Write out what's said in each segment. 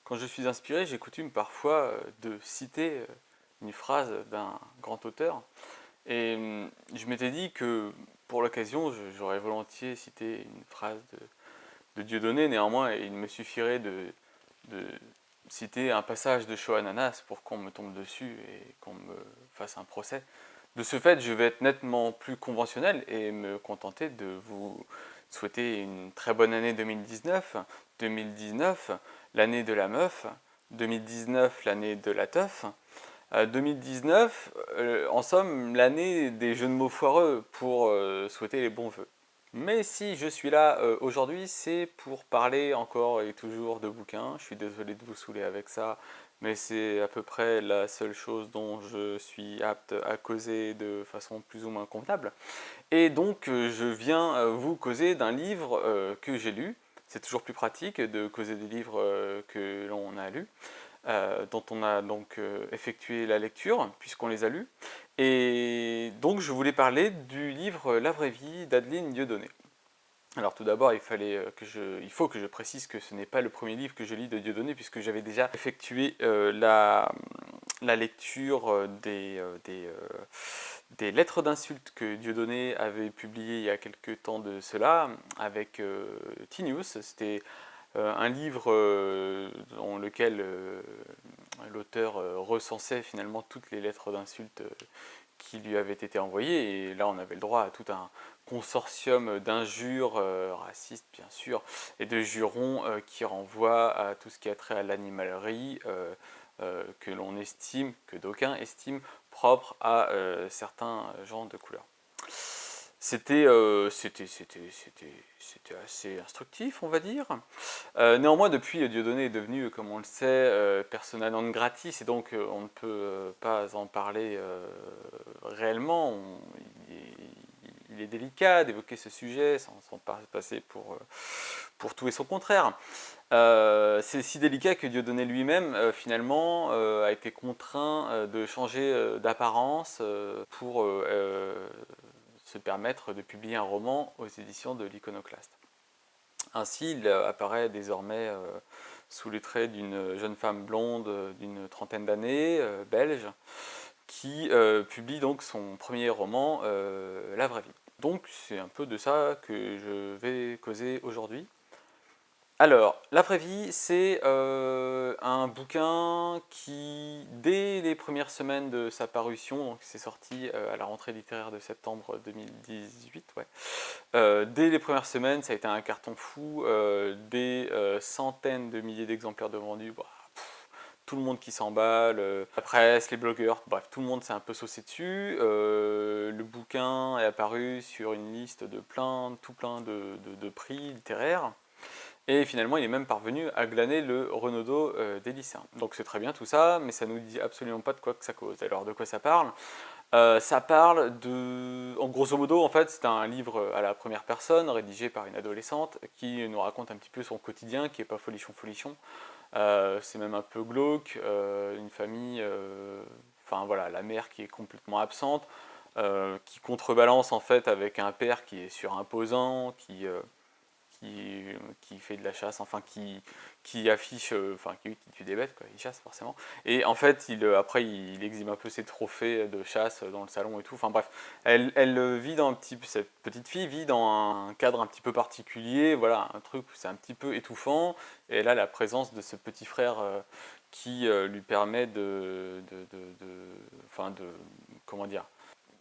Quand je suis inspiré, j'ai coutume parfois de citer une phrase d'un grand auteur. Et je m'étais dit que pour l'occasion, j'aurais volontiers cité une phrase de Dieudonné. Néanmoins, il me suffirait de citer un passage de Choananas pour qu'on me tombe dessus et qu'on me fasse un procès. De ce fait, je vais être nettement plus conventionnel et me contenter de vous souhaiter une très bonne année 2019. 2019, l'année de la meuf. 2019, l'année de la teuf. 2019, en somme, l'année des jeux de mots foireux pour souhaiter les bons vœux. Mais si je suis là aujourd'hui, c'est pour parler encore et toujours de bouquins. Je suis désolé de vous saouler avec ça, mais c'est à peu près la seule chose dont je suis apte à causer de façon plus ou moins convenable. Et donc, je viens vous causer d'un livre que j'ai lu. C'est toujours plus pratique de causer des livres que l'on a lus, dont on a donc effectué la lecture, puisqu'on les a lus. Et donc, je voulais parler du livre La vraie vie d'Adeline Dieudonné. Alors tout d'abord, il faut que je précise que ce n'est pas le premier livre que je lis de Dieudonné, puisque j'avais déjà effectué la lecture des lettres d'insultes que Dieudonné avait publiées il y a quelques temps de cela, avec Tinius. C'était un livre dans lequel l'auteur recensait finalement toutes les lettres d'insultes qui lui avaient été envoyées, et là on avait le droit à tout un consortium d'injures racistes bien sûr, et de jurons qui renvoient à tout ce qui a trait à l'animalerie, que l'on estime, que d'aucuns estiment propre à certains gens de couleur. C'était assez instructif, on va dire. Néanmoins, depuis, Dieudonné est devenu, comme on le sait, persona non gratis, et donc on ne peut pas en parler réellement. Il est délicat d'évoquer ce sujet sans passer pour tout et son contraire. C'est si délicat que Dieudonné lui-même, finalement, a été contraint de changer d'apparence pour se permettre de publier un roman aux éditions de l'Iconoclaste. Ainsi, il apparaît désormais sous les traits d'une jeune femme blonde d'une trentaine d'années, belge, qui publie donc son premier roman, La vraie vie. Donc c'est un peu de ça que je vais causer aujourd'hui. Alors, La vraie vie, c'est un bouquin qui, dès les premières semaines de sa parution, donc c'est sorti à la rentrée littéraire de septembre 2018, ouais, dès les premières semaines, ça a été un carton fou, des centaines de milliers d'exemplaires de vendus, bah, tout le monde qui s'emballe, la presse, les blogueurs, bref, tout le monde s'est un peu saucé dessus. Le bouquin est apparu sur une liste de tout plein de prix littéraires. Et finalement, il est même parvenu à glaner le Renaudot des lycéens. Donc c'est très bien tout ça, mais ça nous dit absolument pas de quoi que ça cause. Alors de quoi ça parle? Ça parle de... En grosso modo, en fait, c'est un livre à la première personne, rédigé par une adolescente, qui nous raconte un petit peu son quotidien, qui est pas folichon. C'est même un peu glauque, une famille... Enfin voilà, la mère qui est complètement absente, qui contrebalance en fait avec un père qui est surimposant, qui fait de la chasse, enfin qui affiche, enfin qui tue des bêtes, quoi, il chasse forcément. Et en fait, après, il exhibe un peu ses trophées de chasse dans le salon et tout. Enfin bref, elle vit cette petite fille vit dans un cadre un petit peu particulier, voilà, un truc, c'est un petit peu étouffant. Et elle a la présence de ce petit frère qui lui permet enfin comment dire,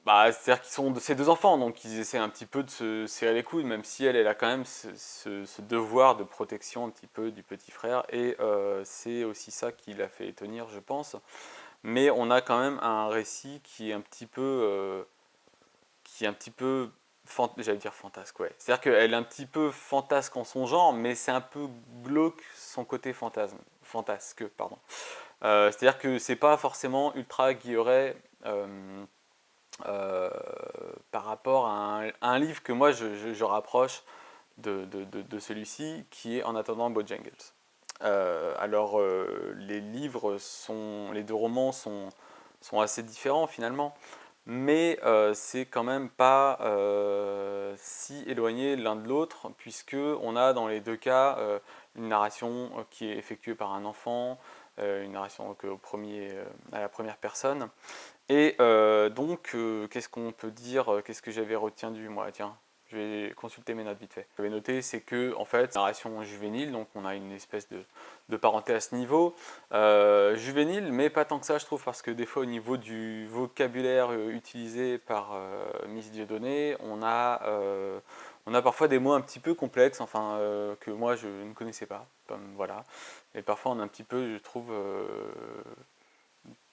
bah, c'est-à-dire qu'ils sont ces deux enfants, donc ils essaient un petit peu de se serrer les coudes, même si elle a quand même ce devoir de protection un petit peu du petit frère, et c'est aussi ça qui l'a fait tenir, je pense. Mais on a quand même un récit qui est un petit peu, j'allais dire fantasque, ouais. C'est-à-dire qu'elle est un petit peu fantasque en son genre, mais c'est un peu glauque son côté fantasque, pardon. C'est-à-dire que c'est pas forcément ultra guilleret. Euh, Par rapport à un livre que moi je rapproche de celui-ci, qui est En attendant Bojangles. Les deux romans sont assez différents finalement, mais c'est quand même pas si éloigné l'un de l'autre, puisque on a dans les deux cas une narration qui est effectuée par un enfant, une narration donc, à la première personne. Et donc, qu'est-ce qu'on peut dire, qu'est-ce que j'avais retenu moi? Tiens, je vais consulter mes notes vite fait. J'avais noté, c'est que, en fait, narration juvénile, donc on a une espèce de parenté à ce niveau. Juvénile, mais pas tant que ça, je trouve, parce que des fois, au niveau du vocabulaire utilisé par Miss Dieudonné, on a parfois des mots un petit peu complexes, enfin, que moi, je ne connaissais pas. Voilà. Et parfois, on a un petit peu, je trouve,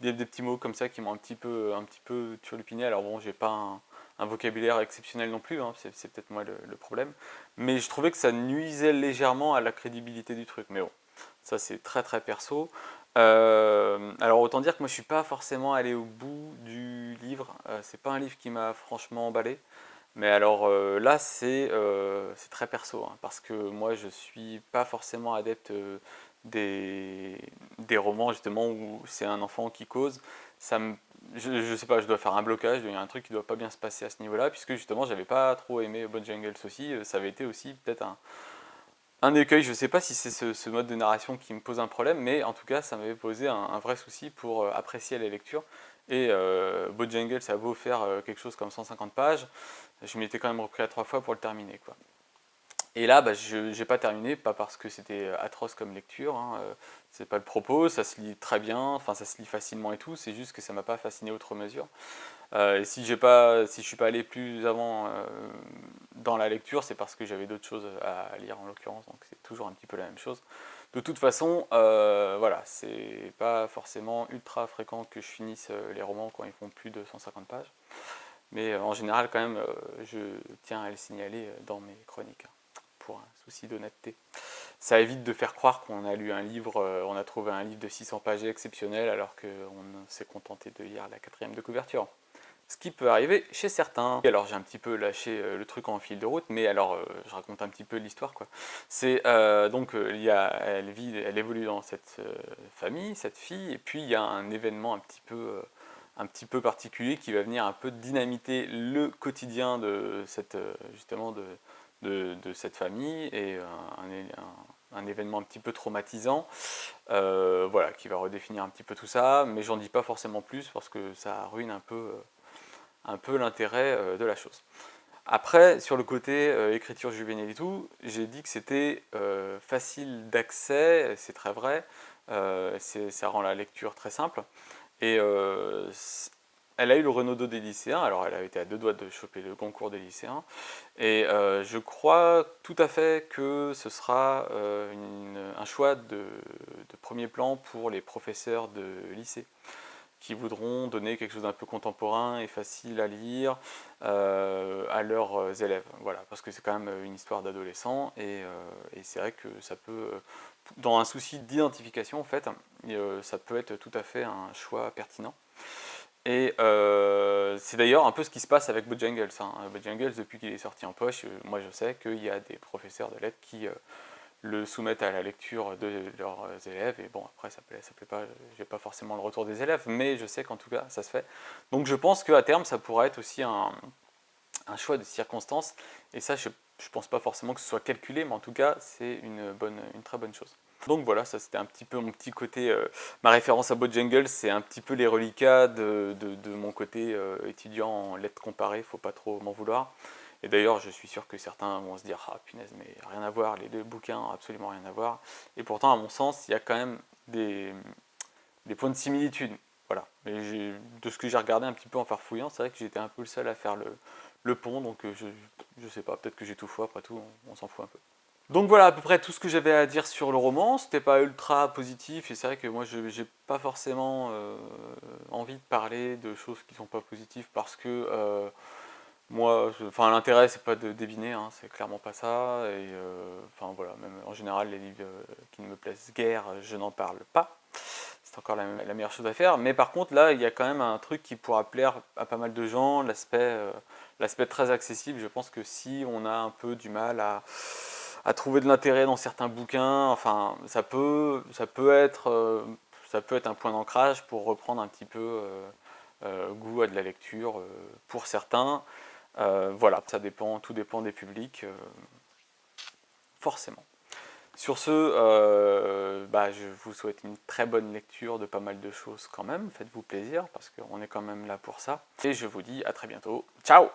des petits mots comme ça qui m'ont un petit peu turlupiné. Alors bon, j'ai pas un vocabulaire exceptionnel non plus, hein, c'est peut-être moi le problème. Mais je trouvais que ça nuisait légèrement à la crédibilité du truc. Mais bon, ça c'est très très perso. Alors autant dire que moi je suis pas forcément allé au bout du livre. C'est pas un livre qui m'a franchement emballé. Mais alors là c'est très perso, hein, parce que moi je suis pas forcément adepte des, des romans justement où c'est un enfant qui cause. Ça me, je sais pas, je dois faire un blocage, il y a un truc qui doit pas bien se passer à ce niveau-là, puisque justement j'avais pas trop aimé Bojangles aussi, ça avait été aussi peut-être un écueil, je sais pas si c'est ce mode de narration qui me pose un problème, mais en tout cas ça m'avait posé un vrai souci pour apprécier la lecture. Et Bojangles, ça a beau faire quelque chose comme 150 pages, je m'étais quand même repris à 3 fois pour le terminer, quoi. Et là, bah, je n'ai pas terminé, pas parce que c'était atroce comme lecture, hein, c'est pas le propos, ça se lit très bien, enfin ça se lit facilement et tout, c'est juste que ça m'a pas fasciné outre mesure. Et si je suis pas allé plus avant dans la lecture, c'est parce que j'avais d'autres choses à lire en l'occurrence, donc c'est toujours un petit peu la même chose. De toute façon, voilà, c'est pas forcément ultra fréquent que je finisse les romans quand ils font plus de 150 pages. Mais en général, quand même, je tiens à le signaler dans mes chroniques, hein, pour un souci d'honnêteté. Ça évite de faire croire qu'on a lu un livre, on a trouvé un livre de 600 pages exceptionnel alors qu'on s'est contenté de lire la quatrième de couverture. Ce qui peut arriver chez certains. Alors j'ai un petit peu lâché le truc en fil de route, mais alors je raconte un petit peu l'histoire, quoi. C'est donc elle évolue dans cette famille, cette fille, et puis il y a un événement un petit peu particulier qui va venir un peu dynamiter le quotidien de cette justement de cette famille et un événement un petit peu traumatisant, voilà, qui va redéfinir un petit peu tout ça, mais j'en dis pas forcément plus parce que ça ruine un peu l'intérêt de la chose. Après, sur le côté écriture juvénile et tout, j'ai dit que c'était facile d'accès, c'est très vrai, ça rend la lecture très simple, et elle a eu le Renaudot des lycéens, alors elle a été à deux doigts de choper le concours des lycéens, et je crois tout à fait que ce sera un choix de premier plan pour les professeurs de lycée qui voudront donner quelque chose d'un peu contemporain et facile à lire à leurs élèves. Voilà, parce que c'est quand même une histoire d'adolescent et c'est vrai que ça peut, dans un souci d'identification en fait, ça peut être tout à fait un choix pertinent. Et c'est d'ailleurs un peu ce qui se passe avec Bojangles, hein. Bojangles, depuis qu'il est sorti en poche, moi je sais qu'il y a des professeurs de lettres qui le soumettent à la lecture de leurs élèves, et bon après ça plaît pas, j'ai pas forcément le retour des élèves, mais je sais qu'en tout cas ça se fait. Donc je pense qu'à terme ça pourrait être aussi un choix de circonstances, et ça je pense pas forcément que ce soit calculé, mais en tout cas c'est une très bonne chose. Donc voilà, ça c'était un petit peu mon petit côté, ma référence à Bojangles, c'est un petit peu les reliquats de mon côté étudiant en lettres comparées, faut pas trop m'en vouloir. Et d'ailleurs, je suis sûr que certains vont se dire ah punaise, mais rien à voir, les deux bouquins, absolument rien à voir. Et pourtant, à mon sens, il y a quand même des points de similitude. Voilà. Mais de ce que j'ai regardé un petit peu en farfouillant, c'est vrai que j'étais un peu le seul à faire le pont, donc je sais pas, peut-être que j'ai tout faux, après tout, on s'en fout un peu. Donc voilà à peu près tout ce que j'avais à dire sur le roman, c'était pas ultra positif, et c'est vrai que moi j'ai pas forcément envie de parler de choses qui sont pas positives parce que moi, enfin l'intérêt c'est pas de deviner, hein, c'est clairement pas ça, et enfin voilà, même en général les livres qui ne me plaisent guère, je n'en parle pas, c'est encore la meilleure chose à faire, mais par contre là il y a quand même un truc qui pourra plaire à pas mal de gens, l'aspect très accessible. Je pense que si on a un peu du mal à trouver de l'intérêt dans certains bouquins, enfin ça peut être un point d'ancrage pour reprendre un petit peu goût à de la lecture pour certains. Voilà, ça dépend, tout dépend des publics, forcément. Sur ce, je vous souhaite une très bonne lecture de pas mal de choses quand même. Faites-vous plaisir parce qu'on est quand même là pour ça. Et je vous dis à très bientôt. Ciao!